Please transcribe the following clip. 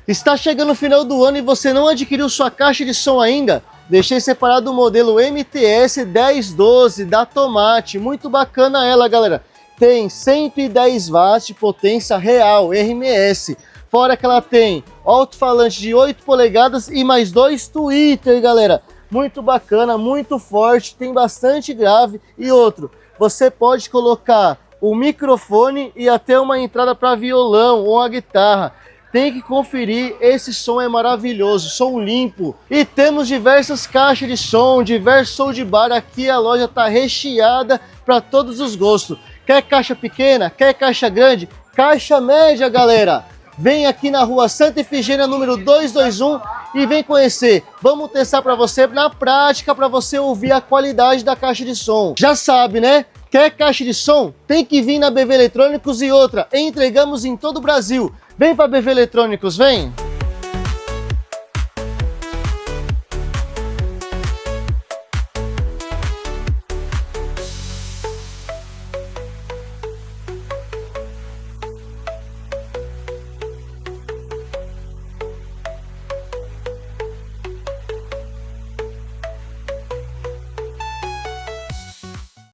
Está chegando o final do ano e você não adquiriu sua caixa de som ainda? Deixei separado o modelo MTS 1012 da Tomate, muito bacana ela, galera. Tem 110 watts de potência real, RMS. Fora que ela tem alto-falante de 8 polegadas e mais 2 tweeter, galera. Muito bacana, muito forte, tem bastante grave. E outro, você pode colocar o microfone e até uma entrada para violão ou a guitarra. Tem que conferir, esse som é maravilhoso, som limpo. E temos diversas caixas de som, diversos som de bar. Aqui a loja está recheada para todos os gostos. Quer caixa pequena? Quer caixa grande? Caixa média, galera! Vem aqui na rua Santa Ifigênia, número 221 e vem conhecer. Vamos testar para você na prática, para você ouvir a qualidade da caixa de som. Já sabe, né? Quer caixa de som? Tem que vir na BV Eletrônicos. E outra, entregamos em todo o Brasil. Vem para BV Eletrônicos, vem!